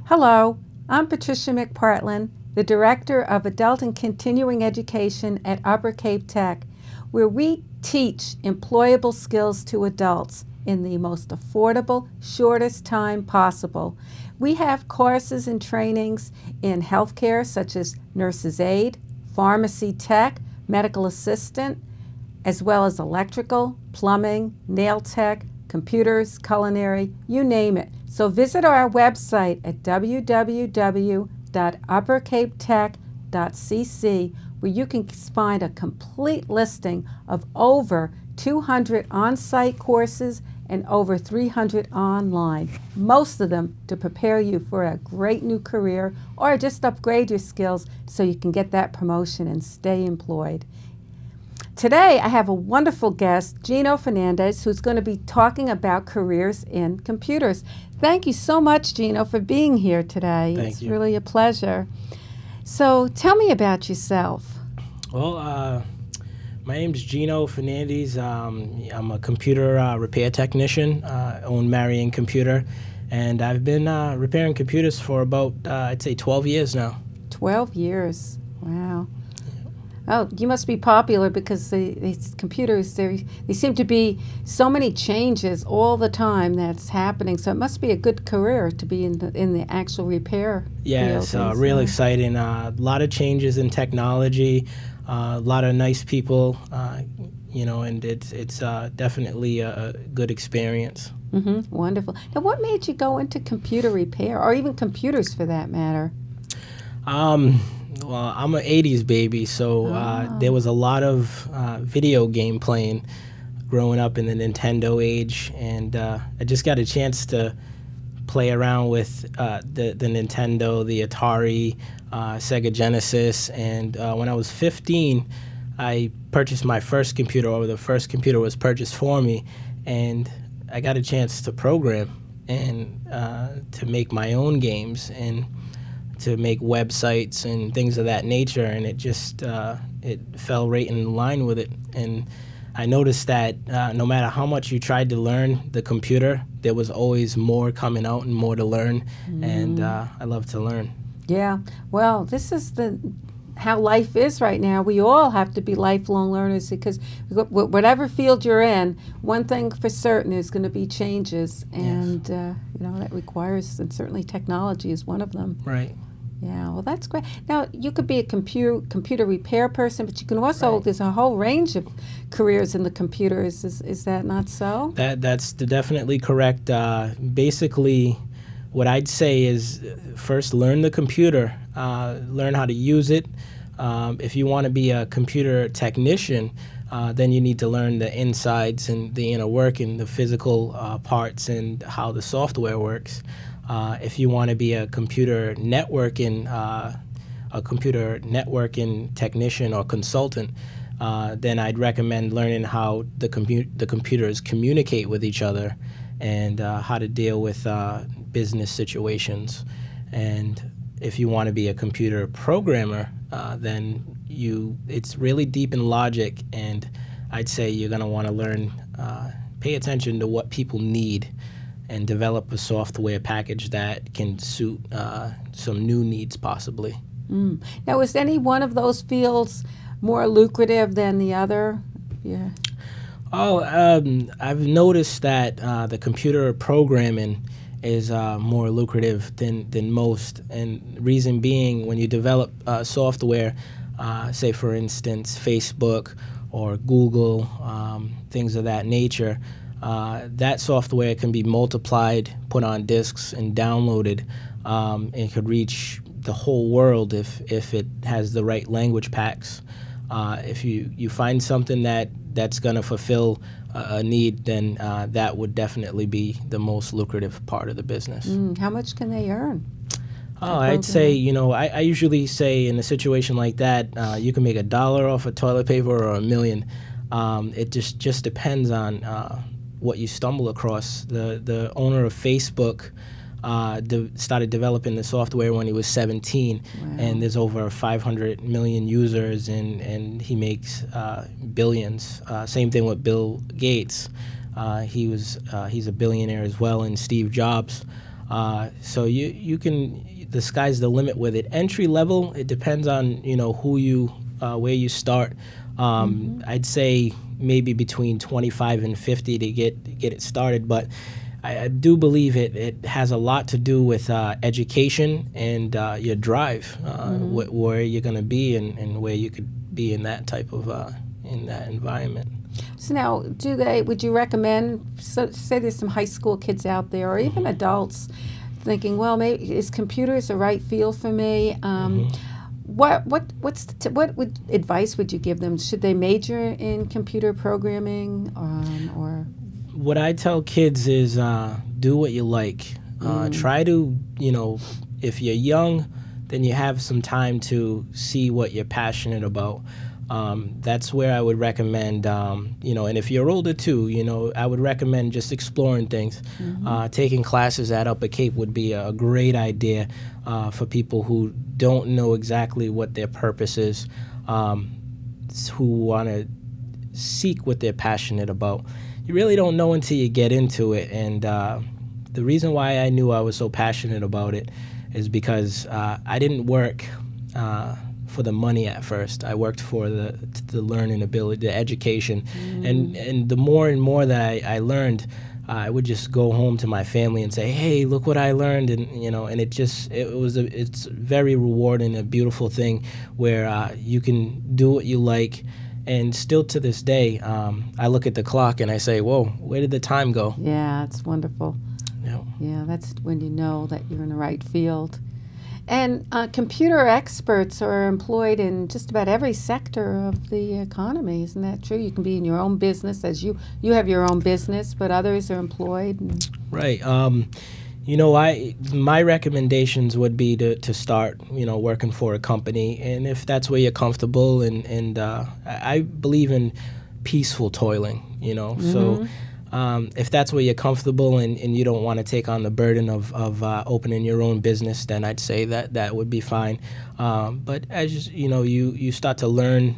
Hello, I'm Patricia McPartland, the Director of Adult and Continuing Education at Upper Cape Tech, where we teach employable skills to adults in the most affordable, shortest time possible. We have courses and trainings in healthcare such as nurse's aide, pharmacy tech, medical assistant, as well as electrical, plumbing, nail tech, computers, culinary, you name it. So visit our website at www.uppercapetech.cc, where you can find a complete listing of over 200 on-site courses and over 300 online, most of them to prepare you for a great new career or just upgrade your skills so you can get that promotion and stay employed. Today I have a wonderful guest, Gino Fernandes, who's going to be talking about careers in computers. Thank you so much, Gino, for being here today. Thank you. It's really a pleasure. So tell me about yourself. Well, my name's Gino Fernandes. I'm a computer repair technician, own Marion Computer, and I've been repairing computers for about, I'd say 12 years now. 12 years. Wow. Oh, you must be popular because these computers, they seem to be so many changes all the time that's happening. So it must be a good career to be in the actual repair Yeah, field. it's real exciting. A lot of changes in technology, a lot of nice people, you know, and it's definitely a good experience. Mm-hmm. Wonderful. Now, what made you go into computer repair, or even computers for that matter? Well, I'm an 80s baby, so there was a lot of video game playing growing up in the Nintendo age, and I just got a chance to play around with the Nintendo, the Atari, Sega Genesis, and when I was 15, I purchased my first computer, or the first computer was purchased for me, and I got a chance to program and to make my own games and to make websites and things of that nature, and it just it fell right in line with it. And I noticed that no matter how much you tried to learn the computer, there was always more coming out and more to learn, and I love to learn. Yeah, well, this is how life is right now. We all have to be lifelong learners because whatever field you're in, one thing for certain is going to be changes, and Yes. you know, that requires, and certainly technology is one of them. Right. Yeah, well, that's great. Now, you could be a computer repair person, but you can also, Right. there's a whole range of careers in the computers. Is that not so? That's definitely correct. Basically, what I'd say is first learn the computer, learn how to use it. If you want to be a computer technician, then you need to learn the insides and the inner working, the physical parts and how the software works. If you want to be a computer networking technician or consultant, then I'd recommend learning how the computers communicate with each other and how to deal with business situations. And if you want to be a computer programmer, then it's really deep in logic, and I'd say you're going to want to learn, pay attention to what people need, and develop a software package that can suit some new needs possibly. Now, is any one of those fields more lucrative than the other? Yeah. Oh, I've noticed that the computer programming is more lucrative than most, and reason being, when you develop software, say for instance Facebook or Google, things of that nature, that software can be multiplied, put on disks, and downloaded, and could reach the whole world if it has the right language packs. If you find something that's going to fulfill a need, then that would definitely be the most lucrative part of the business. How much can they earn? Oh, I'd say, you know, I usually say in a situation like that, you can make $1 off of toilet paper or $1 million. It just depends on what you stumble across. The owner of Facebook started developing the software when he was 17, Wow. and there's over 500 million users, and he makes billions. Same thing with Bill Gates. He's a billionaire as well, and Steve Jobs. So you can, the sky's the limit with it. Entry level, it depends on who you where you start. I'd say maybe between 25 and 50 to get it started, but I do believe it has a lot to do with education and your drive, where you're going to be and where you could be in that type of in that environment. So now, would you recommend, say there's some high school kids out there, or even adults, thinking, well, maybe is computers the right field for me? What advice would you give them? Should they major in computer programming, or? What I tell kids is do what you like. Try to, if you're young, then you have some time to see what you're passionate about. That's where I would recommend, and if you're older too, I would recommend just exploring things. Taking classes at Upper Cape would be a great idea for people who don't know exactly what their purpose is, who want to seek what they're passionate about. You really don't know until you get into it, and the reason why I knew I was so passionate about it is because I didn't work for the money at first. I worked for the learning ability, the education, and the more and more that I learned, I would just go home to my family and say, "Hey, look what I learned," and and it's very rewarding, a beautiful thing where you can do what you like. And still to this day, I look at the clock and I say, "Whoa, where did the time go?" Yeah, it's wonderful. Yeah, that's when you know that you're in the right field. And computer experts are employed in just about every sector of the economy. Isn't that true? You can be in your own business, as you have your own business, but others are employed. Right. My recommendations would be to start, working for a company, and if that's where you're comfortable, and I believe in peaceful toiling, so if that's where you're comfortable and you don't want to take on the burden of opening your own business, then I'd say that would be fine. But as you start to learn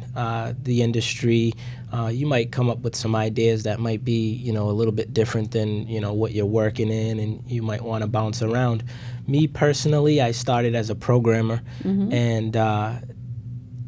the industry, you might come up with some ideas that might be a little bit different than what you're working in, and you might want to bounce around. Me personally, I started as a programmer, and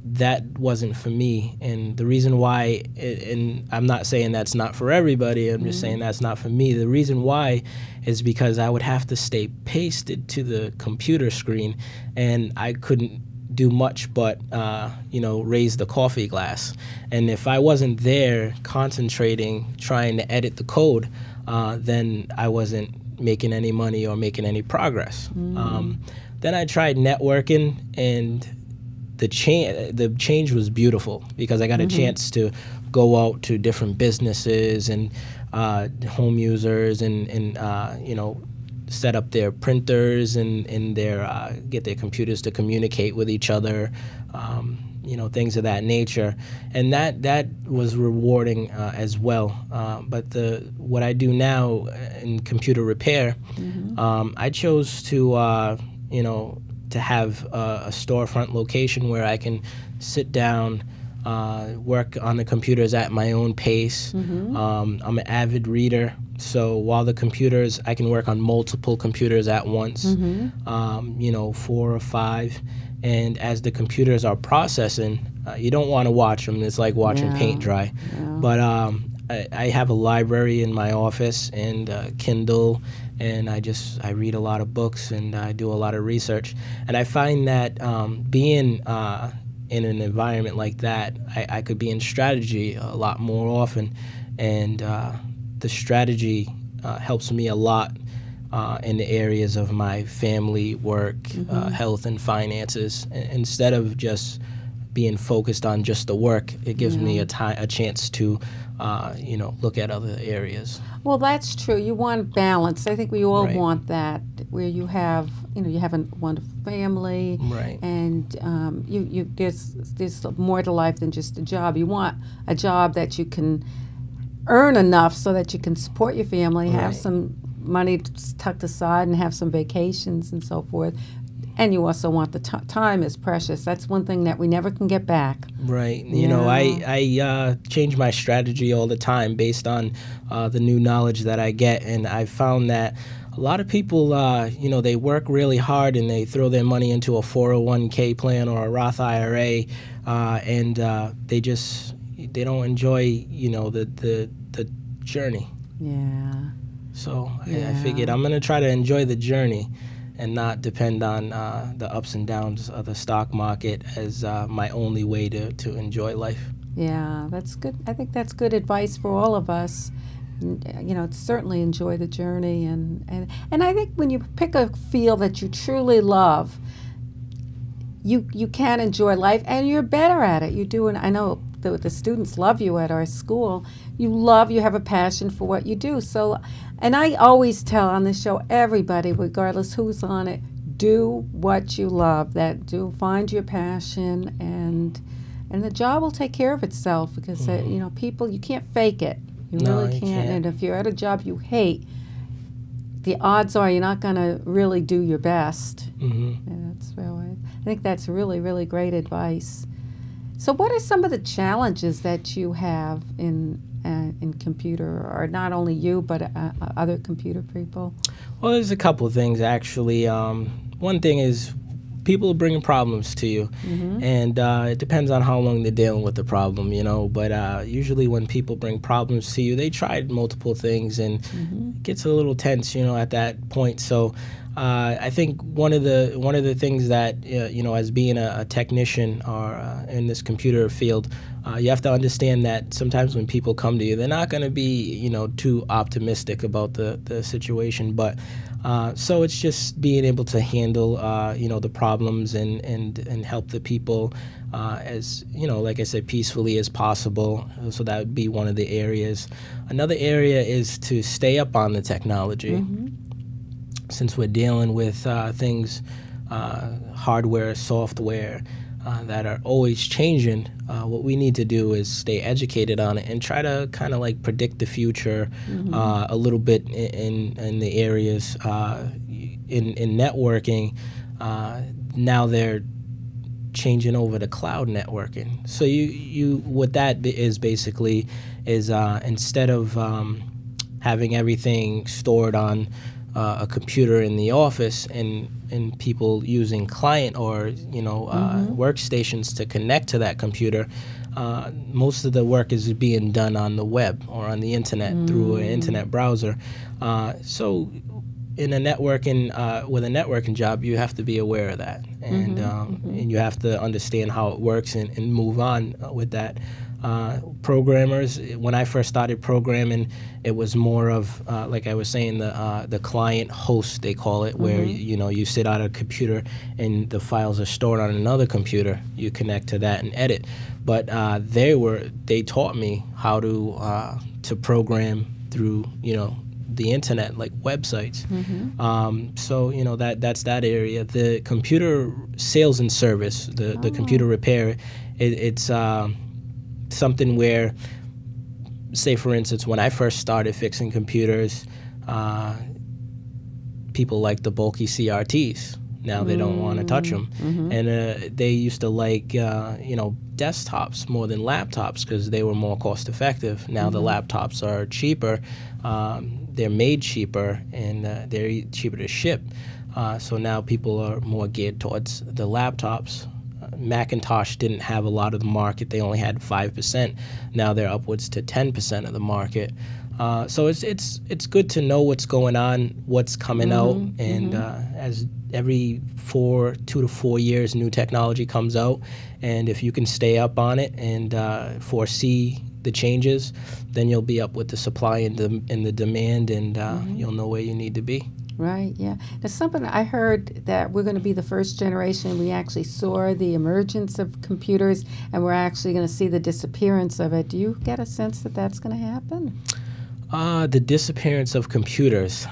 that wasn't for me. And the reason why, and I'm not saying that's not for everybody, I'm just saying that's not for me. The reason why is because I would have to stay pasted to the computer screen, and I couldn't do much but raise the coffee glass. And if I wasn't there concentrating, trying to edit the code, then I wasn't making any money or making any progress. Then I tried networking, and the change was beautiful because I got a chance to go out to different businesses and home users and set up their printers and their get their computers to communicate with each other, things of that nature, and that was rewarding as well. But what I do now in computer repair, I chose to to have a storefront location where I can sit down, work on the computers at my own pace. I'm an avid reader, so while I can work on multiple computers at once, 4 or 5. And as the computers are processing, you don't want to watch them. It's like watching paint dry. But I have a library in my office and Kindle, and I read a lot of books and I do a lot of research. And I find that being in an environment like that, I could be in strategy a lot more often, and the strategy helps me a lot in the areas of my family, work, health, and finances. Instead of just being focused on just the work, it gives me a chance to look at other areas. Well, that's true. You want balance. I think we all want that, where you have a wonderful family, and there's more to life than just a job. You want a job that you can earn enough so that you can support your family, have some money tucked aside, and have some vacations and so forth. And you also want the time is precious. That's one thing that we never can get back. Right. I change my strategy all the time based on the new knowledge that I get. And I found that A lot of people, they work really hard and they throw their money into a 401k plan or a Roth IRA, and they don't enjoy, the journey. Yeah. So I figured I'm going to try to enjoy the journey and not depend on the ups and downs of the stock market as my only way to enjoy life. Yeah, that's good. I think that's good advice for all of us. Certainly enjoy the journey, and I think when you pick a field that you truly love, you can enjoy life, and you're better at it. You do, and I know the students love you at our school. You have a passion for what you do. So, and I always tell on this show, everybody, regardless who's on it, do what you love. Find your passion, and the job will take care of itself, because people, you can't fake it. You really can't. And if you're at a job you hate, the odds are you're not going to really do your best. I think that's really, really great advice. So what are some of the challenges that you have in computer, or not only you, but other computer people? Well, there's a couple of things, actually. One thing is people are bringing problems to you, and it depends on how long they're dealing with the problem, but usually when people bring problems to you, they tried multiple things, and it gets a little tense, at that point. So I think one of the things that as being a technician or in this computer field, you have to understand that sometimes when people come to you, they're not going to be too optimistic about the situation, but so it's just being able to handle the problems and help the people as like I said, peacefully as possible. So that would be one of the areas. Another area is to stay up on the technology. Since we're dealing with things, hardware, software, that are always changing, what we need to do is stay educated on it and try to kind of like predict the future a little bit in the areas. In networking, now they're changing over to cloud networking. So what that is basically is instead of having everything stored on a computer in the office and people using client or workstations to connect to that computer, most of the work is being done on the web or on the internet through an internet browser. So in a networking with a networking job, you have to be aware of that, and you have to understand how it works and move on with that. Programmers, when I first started programming, it was more of like I was saying, the client host, they call it, where you sit on a computer and the files are stored on another computer. You connect to that and edit. But they taught me how to program through the internet, like websites. So that's that area. The computer sales and service, the computer repair, it's something where, say for instance, when I first started fixing computers, people like the bulky CRTs. Now they don't want to touch them, and they used to like desktops more than laptops because they were more cost effective. Now the laptops are cheaper, they're made cheaper, and they're cheaper to ship. So now people are more geared towards the laptops. Macintosh didn't have a lot of the market; they only had 5%. Now they're upwards to 10% of the market. So it's good to know what's going on, what's coming out, and as every 2 to 4 years, new technology comes out, and if you can stay up on it and foresee the changes, then you'll be up with the supply and the demand, and you'll know where you need to be. Right, yeah. Now, something I heard that we're going to be the first generation. We actually saw the emergence of computers, and we're actually going to see the disappearance of it. Do you get a sense that that's going to happen? The disappearance of computers.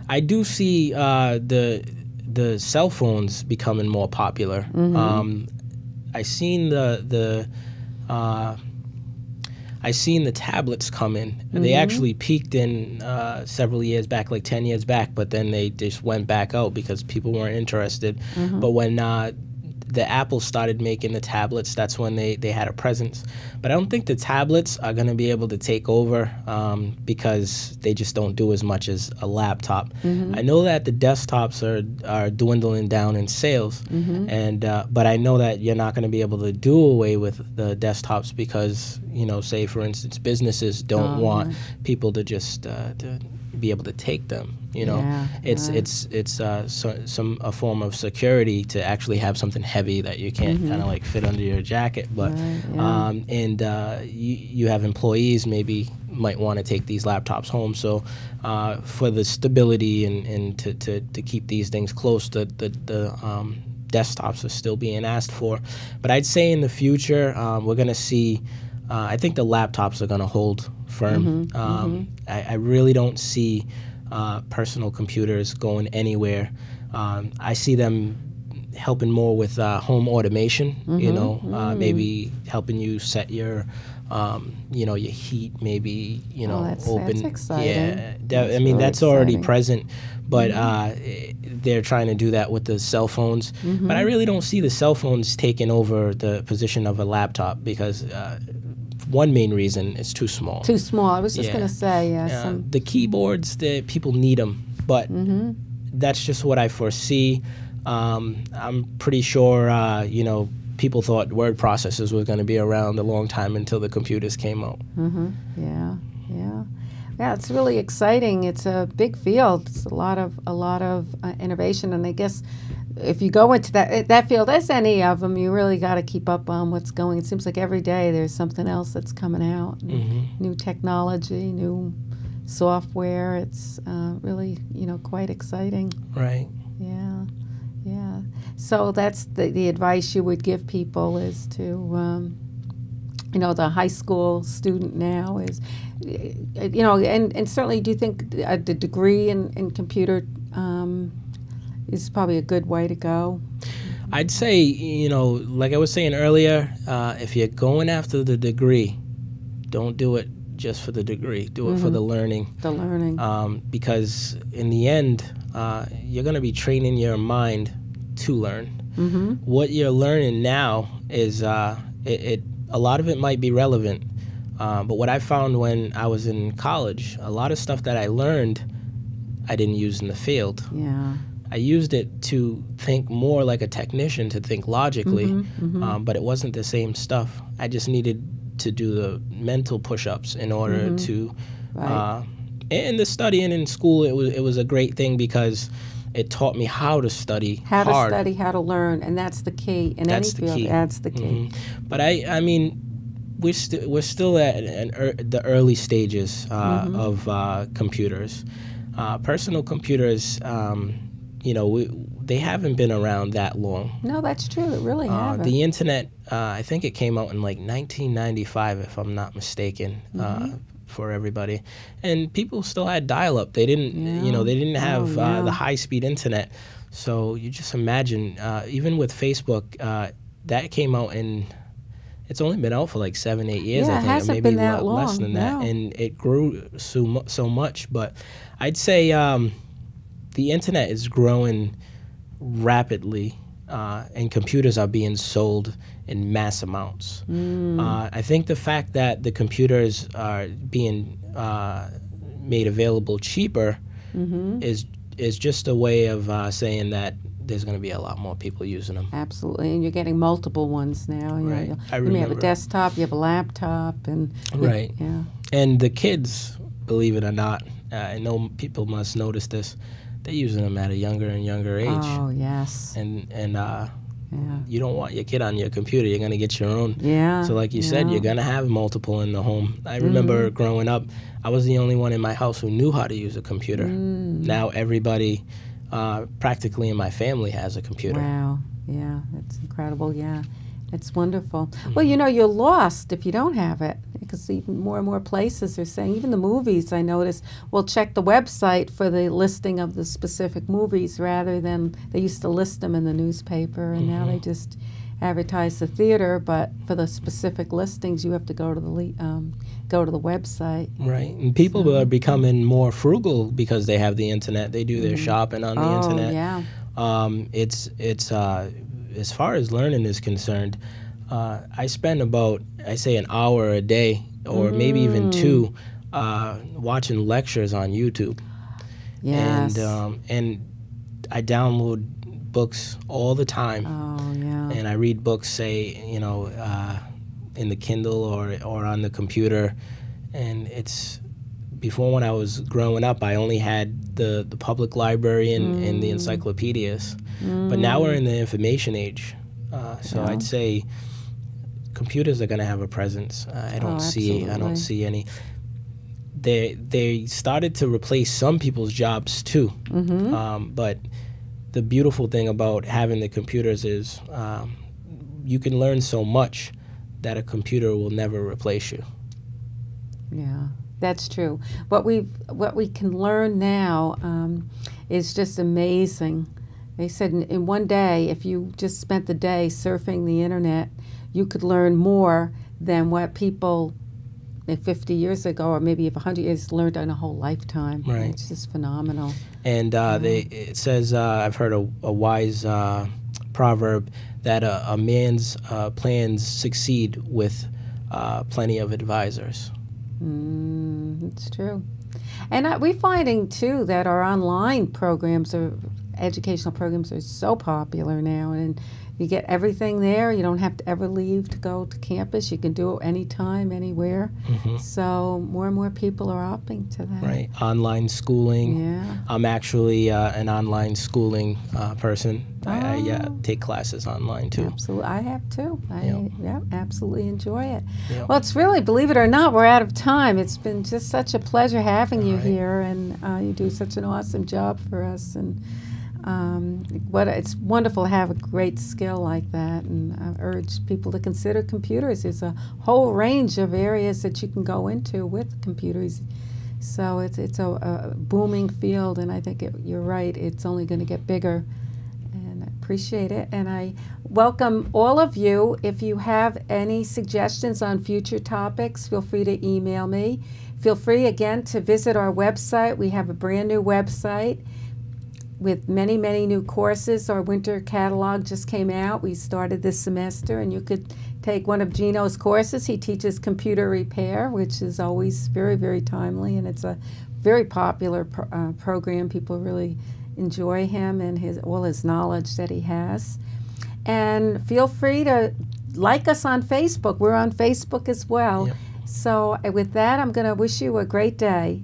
I do see the cell phones becoming more popular. I seen I seen the tablets come in. They actually peaked in several years back, like 10 years back, but then they just went back out because people weren't interested. But when the Apple started making the tablets, that's when they had a presence. But I don't think the tablets are going to be able to take over because they just don't do as much as a laptop. I know that the desktops are dwindling down in sales, and but I know that you're not going to be able to do away with the desktops because, you know, say for instance, businesses don't want people to just to be able to take them. You know, it's a form of security to actually have something heavy that you can't kind of like fit under your jacket. But you have employees maybe might want to take these laptops home. So for the stability and to keep these things close, the desktops are still being asked for. But I'd say in the future we're going to see. I think the laptops are going to hold firm. I really don't see personal computers going anywhere. I see them helping more with home automation, you know, maybe helping you set your, you know, your heat, maybe, you know, open. That's exciting. Yeah, I mean, that's already present, but they're trying to do that with the cell phones. But I really don't see the cell phones taking over the position of a laptop because one main reason is too small. Too small. I was just going to say, the keyboards, people need them, but that's just what I foresee. I'm pretty sure, you know, people thought word processors was going to be around a long time until the computers came out. Yeah, it's really exciting. It's a big field. It's a lot of innovation, and I guess if you go into that field, as any of them, you really got to keep up on what's going. It seems like every day there's something else that's coming out, new technology, new software. It's really, you know, quite exciting. Right. Yeah. So that's the advice you would give people is to, you know, the high school student now is, you know, and certainly do you think the degree in computer is probably a good way to go? I'd say, you know, like I was saying earlier, if you're going after the degree, don't do it just for the degree. Do it for the learning. Because in the end, you're going to be training your mind to learn. What you're learning now is a lot of it might be relevant. But what I found when I was in college, a lot of stuff that I learned, I didn't use in the field. I used it to think more like a technician, to think logically, but it wasn't the same stuff. I just needed to do the mental push-ups in order to, and the studying in school, it was a great thing because it taught me how to study how to learn, and that's the key in any field. That's the key. But I mean, we're still at the early stages of computers. Personal computers, you know, they haven't been around that long. No, that's true. It really hasn't. The internet, I think it came out in like 1995, if I'm not mistaken, for everybody. And people still had dial-up. They didn't, you know, they didn't have the high-speed internet. So you just imagine, even with Facebook, that came out in, it's only been out for like 7-8 years, I think, it hasn't maybe been that a lot long, less than that. And it grew so much. But I'd say the internet is growing rapidly, and computers are being sold in mass amounts. I think the fact that the computers are being made available cheaper is just a way of saying that there's going to be a lot more people using them. Absolutely, and you're getting multiple ones now. You Right. know, you may have a desktop, you have a laptop, and right. And the kids, believe it or not, I know people must notice this. They're using them at a younger and younger age. Oh yes. And you don't want your kid on your computer. You're gonna get your own. So like you said, you're gonna have multiple in the home. I remember growing up, I was the only one in my house who knew how to use a computer. Now everybody, practically in my family, has a computer. Wow. Yeah, that's incredible. Yeah. It's wonderful. Well, you know, you're lost if you don't have it, because even more and more places are saying, even the movies, I notice, will check the website for the listing of the specific movies rather than they used to list them in the newspaper, and now they just advertise the theater, but for the specific listings, you have to go to the website. Right, and people are becoming more frugal because they have the internet. They do their shopping on the internet. Yeah. It's as far as learning is concerned, I spend about, I say, an hour a day, or maybe even two, watching lectures on YouTube. Yes. And I download books all the time. Oh, yeah. And I read books, say, in the Kindle or on the computer. And it's, before, when I was growing up, I only had the public library and the encyclopedias. But now we're in the information age. So I'd say computers are going to have a presence. I don't see any. They started to replace some people's jobs too. But the beautiful thing about having the computers is you can learn so much that a computer will never replace you. Yeah, that's true. What we can learn now is just amazing. They said in one day, if you just spent the day surfing the internet, you could learn more than what people 50 years ago, or maybe 100 years, learned in a whole lifetime. Right. It's just phenomenal. And it says, I've heard a wise proverb that a man's plans succeed with plenty of advisors. It's true. And we're finding, too, that our online programs, educational programs, are so popular now. And you get everything there. You don't have to ever leave to go to campus. You can do it anytime, anywhere. So more and more people are opting to that. Right. Online schooling. Yeah. I'm actually an online schooling person. I take classes online, too. Absolutely. I have, too. I absolutely enjoy it. Yep. Well, it's really, believe it or not, we're out of time. It's been just such a pleasure having you here, and you do such an awesome job for us. And it's wonderful to have a great skill like that, and I urge people to consider computers. There's a whole range of areas that you can go into with computers. So it's a booming field, and I think you're right, it's only going to get bigger, and I appreciate it. And I welcome all of you. If you have any suggestions on future topics, feel free to email me. Feel free, again, to visit our website. We have a brand new website with many, many new courses. Our winter catalog just came out. We started this semester, and you could take one of Gino's courses. He teaches computer repair, which is always very, very timely, and it's a very popular program. People really enjoy him and all his knowledge that he has. And feel free to like us on Facebook. We're on Facebook as well. Yep. So with that, I'm going to wish you a great day.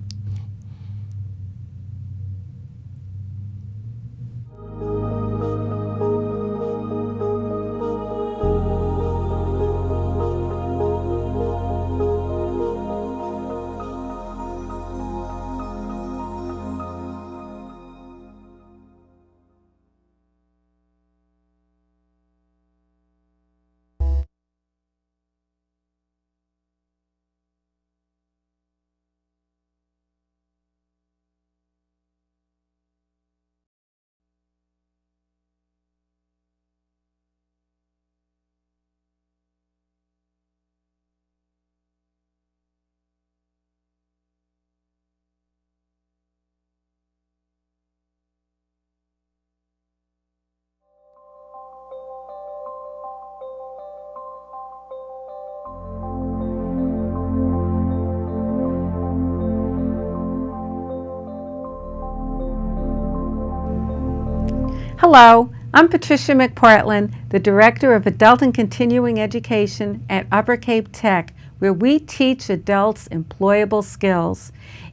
Hello, I'm Patricia McPartland, the Director of Adult and Continuing Education at Upper Cape Tech, where we teach adults employable skills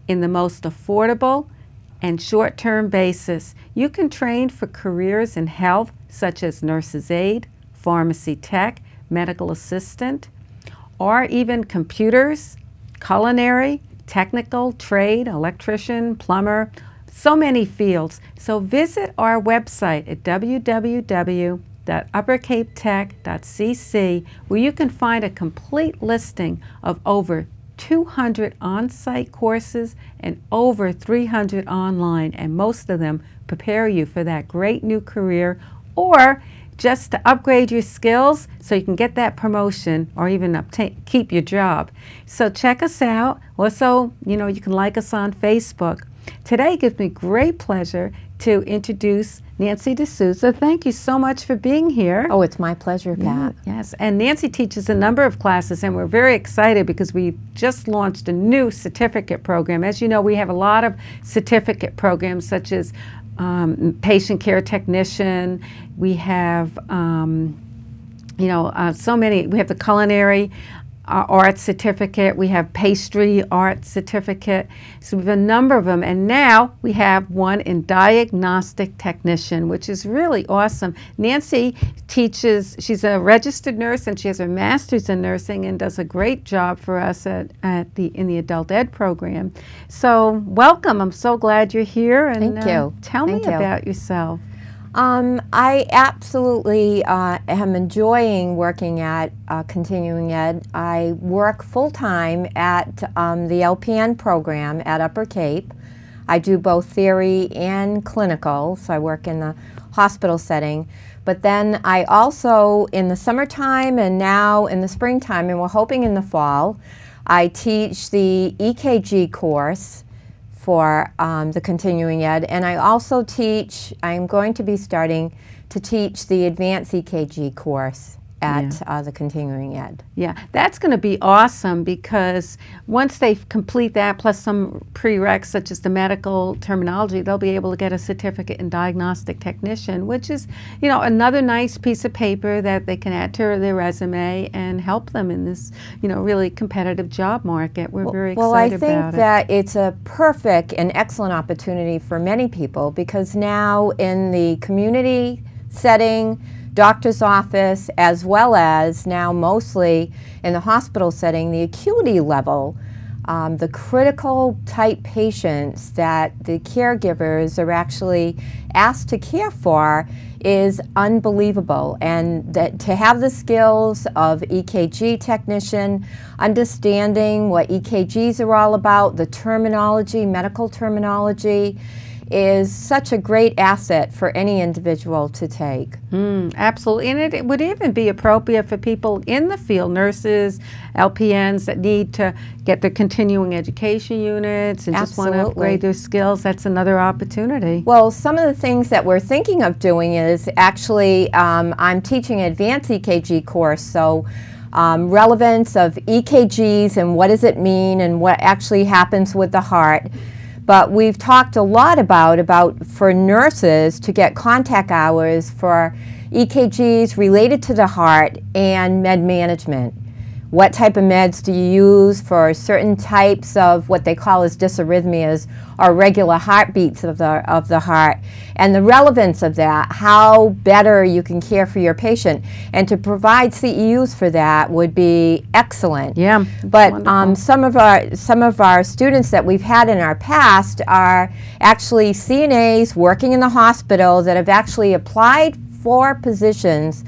in the most affordable and short-term basis. You can train for careers in health, such as nurse's aide, pharmacy tech, medical assistant, or even computers, culinary, technical, trade, electrician, plumber, so many fields. So visit our website at www.uppercapetech.cc, where you can find a complete listing of over 200 on-site courses and over 300 online, and most of them prepare you for that great new career, or just to upgrade your skills so you can get that promotion or even keep your job. So check us out. Also, you can like us on Facebook. Today gives me great pleasure to introduce Nancy D'Souza. Thank you so much for being here. Oh, it's my pleasure, Pat. Yes, and Nancy teaches a number of classes, and we're very excited because we just launched a new certificate program. As you know, we have a lot of certificate programs such as patient care technician. We have, so many. We have the culinary art certificate. We have pastry art certificate. So we have a number of them. And now we have one in diagnostic technician, which is really awesome. Nancy teaches, she's a registered nurse, and she has her master's in nursing and does a great job for us in the adult ed program. So welcome. I'm so glad you're here. And Thank you. Tell me about yourself. I absolutely am enjoying working at Continuing Ed. I work full-time at the LPN program at Upper Cape. I do both theory and clinical, so I work in the hospital setting. But then I also, in the summertime and now in the springtime, and we're hoping in the fall, I teach the EKG course for the Continuing Ed, and I also teach, I'm going to be starting to teach the Advanced EKG course at the Continuing Ed. Yeah, that's going to be awesome because once they complete that, plus some prereqs such as the medical terminology, they'll be able to get a certificate in diagnostic technician, which is, another nice piece of paper that they can add to their resume and help them in this, really competitive job market. We're very excited about it. Well, I think that it's a perfect and excellent opportunity for many people because now in the community setting, doctor's office, as well as now mostly in the hospital setting, the acuity level, the critical type patients that the caregivers are actually asked to care for is unbelievable. And that to have the skills of EKG technician, understanding what EKGs are all about, the terminology, medical terminology, is such a great asset for any individual to take. Absolutely, and it would even be appropriate for people in the field, nurses, LPNs that need to get their continuing education units and just want to upgrade their skills. That's another opportunity. Well, some of the things that we're thinking of doing is actually, I'm teaching an advanced EKG course, so relevance of EKGs and what does it mean and what actually happens with the heart. But we've talked a lot about for nurses to get contact hours for EKGs related to the heart and med management. What type of meds do you use for certain types of what they call as dysarrhythmias or regular heartbeats of the heart, and the relevance of that, how better you can care for your patient, and to provide CEUs for that would be excellent. Yeah, but some of our students that we've had in our past are actually CNAs working in the hospital that have actually applied for positions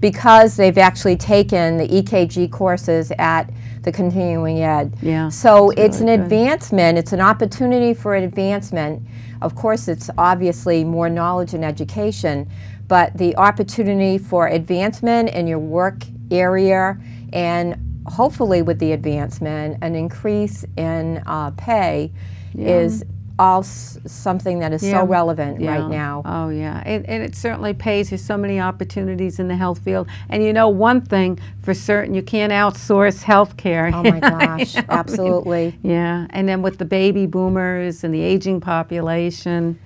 because they've actually taken the EKG courses at the Continuing Ed. Yeah, so it's really an advancement, it's an opportunity for an advancement. Of course, it's obviously more knowledge and education, but the opportunity for advancement in your work area and hopefully with the advancement, an increase in pay is all something that is so relevant right now. Oh yeah, and it certainly pays. There's so many opportunities in the health field, and one thing for certain, you can't outsource healthcare. Oh my gosh, absolutely. Yeah, and then with the baby boomers and the aging population,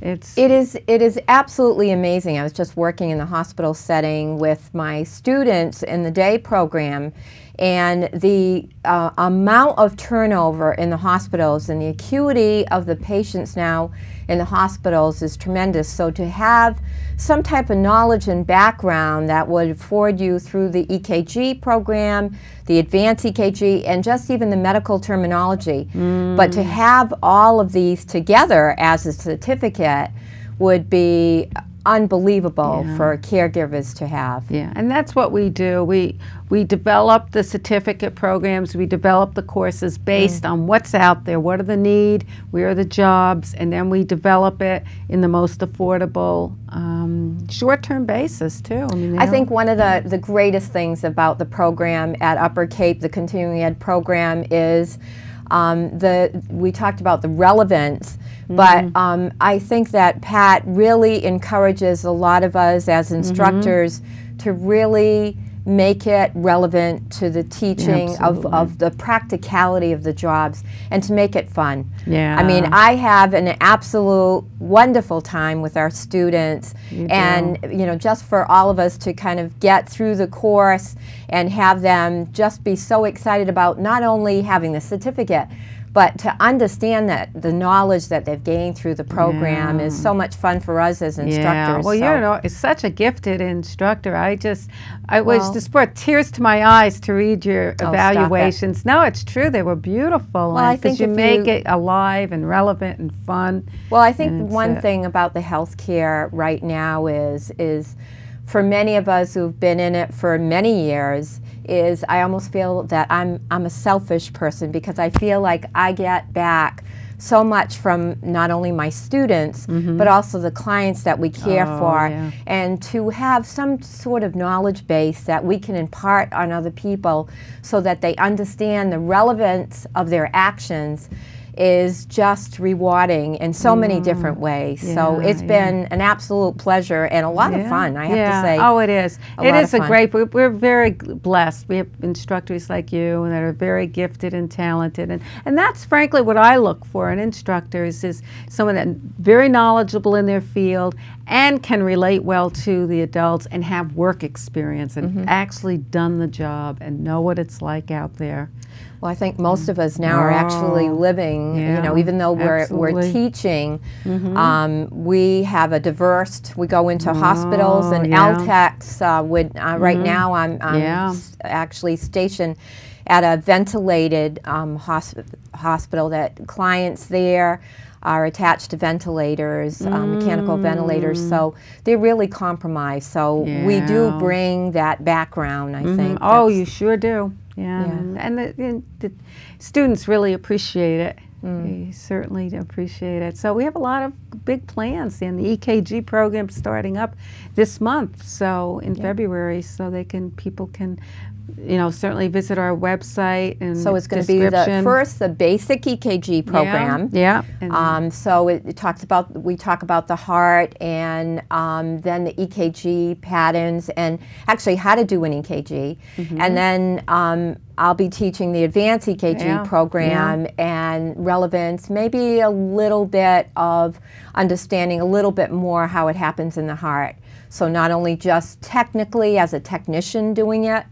it is absolutely amazing. I was just working in the hospital setting with my students in the day program, and the amount of turnover in the hospitals and the acuity of the patients now in the hospitals is tremendous. So to have some type of knowledge and background that would afford you through the EKG program, the advanced EKG, and just even the medical terminology, but to have all of these together as a certificate would be unbelievable for caregivers to have. Yeah, and that's what we do. We develop the certificate programs, we develop the courses based on what's out there, what are the need, where are the jobs, and then we develop it in the most affordable, short-term basis too. I think one of the greatest things about the program at Upper Cape, the Continuing Ed program, is we talked about the relevance, But I think that Pat really encourages a lot of us as instructors to really make it relevant to the teaching of the practicality of the jobs and to make it fun. Yeah. I mean, I have an absolute wonderful time with our students, and you know, just for all of us to kind of get through the course and have them just be so excited about not only having the certificate, but to understand that the knowledge that they've gained through the program is so much fun for us as instructors. Well, you know, it's such a gifted instructor. I was just brought tears to my eyes to read your evaluations. No, it's true. They were beautiful. Well, I think you make it alive and relevant and fun. Well, I think one thing about the healthcare right now is for many of us who've been in it for many years, is I almost feel that I'm a selfish person, because I feel like I get back so much from not only my students but also the clients that we care for, and to have some sort of knowledge base that we can impart on other people so that they understand the relevance of their actions is just rewarding in so many different ways. So it's been an absolute pleasure and a lot of fun, I have to say. Oh, it is. It is a great, we're very blessed. We have instructors like you that are very gifted and talented. And that's frankly what I look for in instructors, is someone that's very knowledgeable in their field and can relate well to the adults and have work experience and actually done the job and know what it's like out there. Well, I think most of us now are actually living, you know, even though we're teaching, we have a diverse, we go into hospitals and LTACs. Right now I'm actually stationed at a ventilated hospital that clients there are attached to ventilators, mechanical ventilators, so they're really compromised. So we do bring that background, I think. Oh, you sure do. And the students really appreciate it. They certainly appreciate it. So we have a lot of big plans, and the EKG program starting up this month, so in February, so people can, you know, certainly visit our website. And so it's going to be the basic EKG program. So it talks about, we talk about the heart, and then the EKG patterns, and actually how to do an EKG, and then I'll be teaching the advanced EKG program and relevance, maybe a little bit of understanding a little bit more how it happens in the heart. So not only just technically as a technician doing it,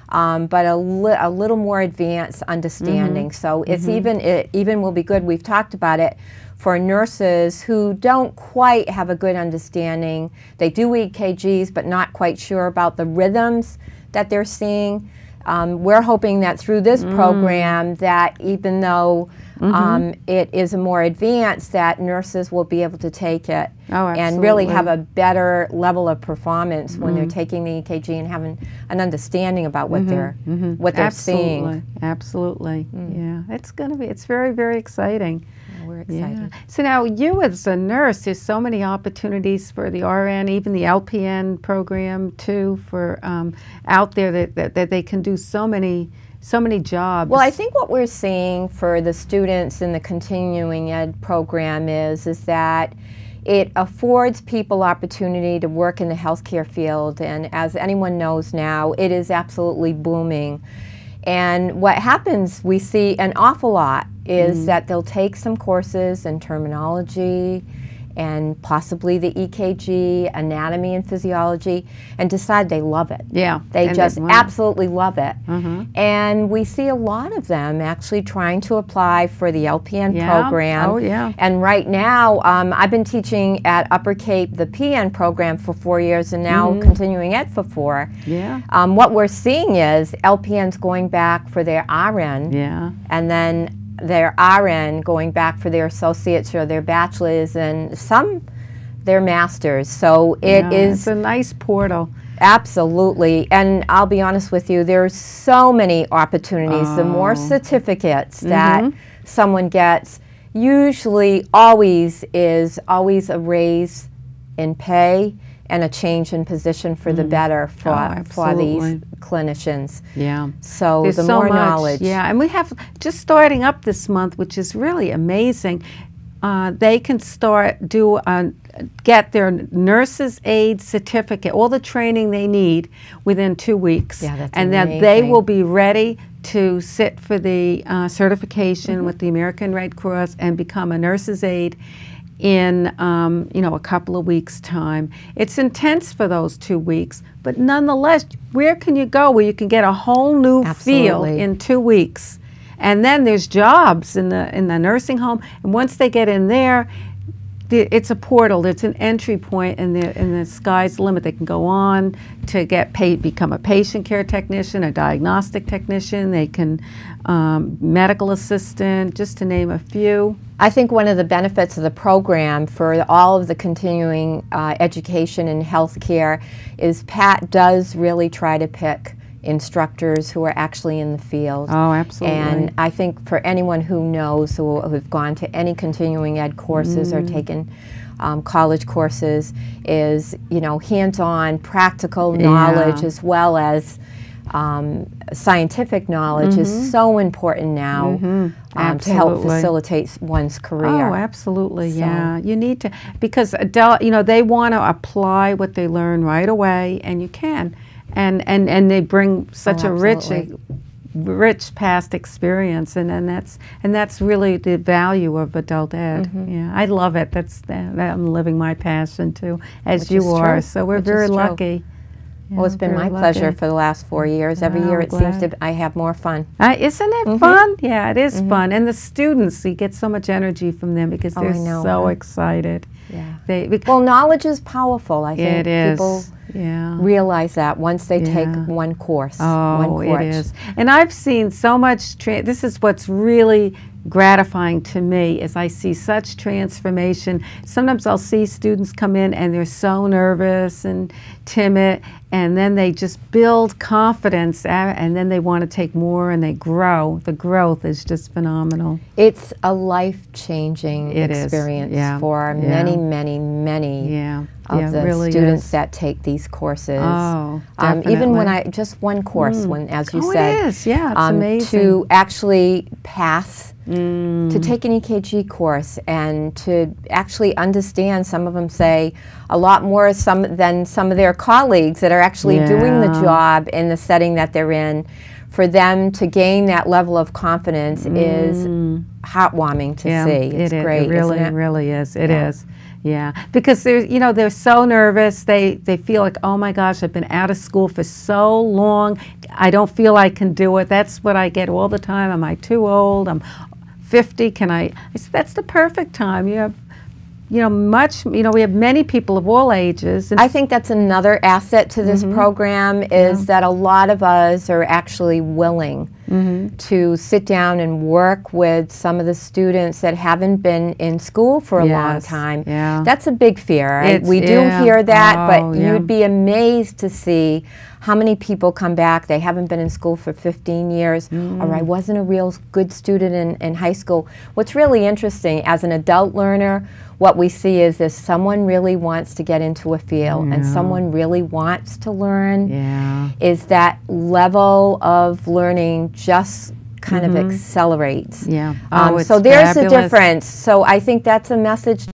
but a little more advanced understanding. So it's it even will be good. We've talked about it for nurses who don't quite have a good understanding. They do EKGs, but not quite sure about the rhythms that they're seeing. We're hoping that through this program, that even though it is a more advanced, that nurses will be able to take it and really have a better level of performance when they're taking the EKG and having an understanding about what they're seeing. Absolutely. Yeah, it's very, very exciting. We're excited. So now you as a nurse, there's so many opportunities for the RN, even the LPN program too, for out there that they can do so many jobs. Well, I think what we're seeing for the students in the continuing ed program is that it affords people opportunity to work in the healthcare field, and as anyone knows now, it is absolutely booming. And what happens, we see an awful lot, is that they'll take some courses in terminology and possibly the EKG, anatomy and physiology, and decide they love it. They just absolutely love it. And we see a lot of them actually trying to apply for the LPN program. And right now, I've been teaching at Upper Cape the PN program for 4 years, and now continuing ed for 4. What we're seeing is LPNs going back for their RN, and then their RN going back for their associates or their bachelors, and some their masters. So it's a nice portal. Absolutely. And I'll be honest with you, there's so many opportunities. The more certificates that someone gets, usually always a raise in pay and a change in position for the better for these clinicians. So there's the so more much knowledge. And we have just starting up this month, which is really amazing. they can get their nurse's aid certificate, all the training they need within 2 weeks. Yeah, that's and amazing. then they will be ready to sit for the certification with the American Red Cross and become a nurse's aid in a couple of weeks' time. It's intense for those 2 weeks, but nonetheless, where can you go where you can get a whole new field in 2 weeks? And then there's jobs in the nursing home, and once they get in there, it's a portal. It's an entry point, and the sky's the limit. They can go on to become a patient care technician, a diagnostic technician. They can medical assistant, just to name a few. I think one of the benefits of the program for all of the continuing education in healthcare is Pat does really try to pick instructors who are actually in the field. Oh, absolutely. And I think for anyone who knows, who've gone to any continuing ed courses or taken college courses, is, hands-on practical knowledge as well as scientific knowledge is so important now to help facilitate one's career. Oh, absolutely, yeah. You need to, because they want to apply what they learn right away, and you can. And they bring such a rich past experience, and that's really the value of adult ed. Yeah, I love it. I'm living my passion too, as you are. True. So we're very lucky. Well, it's been my pleasure for the last 4 years. Every year it seems I have more fun. Isn't it fun? Yeah, it is fun. And the students, you get so much energy from one because they're so excited. Yeah. Well, knowledge is powerful. I think it is. People realize that once they take one course. Oh, it is. And I've seen so much, this is what's really gratifying to me, is I see such transformation. Sometimes I'll see students come in and they're so nervous and timid, and then they just build confidence, and then they want to take more and they grow. The growth is just phenomenal. It's a life-changing experience for many, many, many of the students that take these courses. Oh, definitely. Even when just one course, as you said. It is, yeah, it's amazing. To actually pass, to take an EKG course, and to actually understand, some of them say a lot more than some of their colleagues that are actually doing the job in the setting that they're in. For them to gain that level of confidence is heartwarming to see. It's great. It really is. It is. Yeah, because they're so nervous. They feel like, oh my gosh, I've been out of school for so long. I don't feel I can do it. That's what I get all the time. Am I too old? I'm 50. Can I said, that's the perfect time. You have, we have many people of all ages. And I think that's another asset to this program is that a lot of us are actually willing to sit down and work with some of the students that haven't been in school for a long time. Yeah. That's a big fear. We do hear that, but you'd be amazed to see how many people come back, they haven't been in school for 15 years, or I wasn't a real good student in high school. What's really interesting, as an adult learner, what we see is if someone really wants to get into a field and someone really wants to learn, is that level of learning just kind of accelerates. Yeah. So there's a difference. So I think that's a message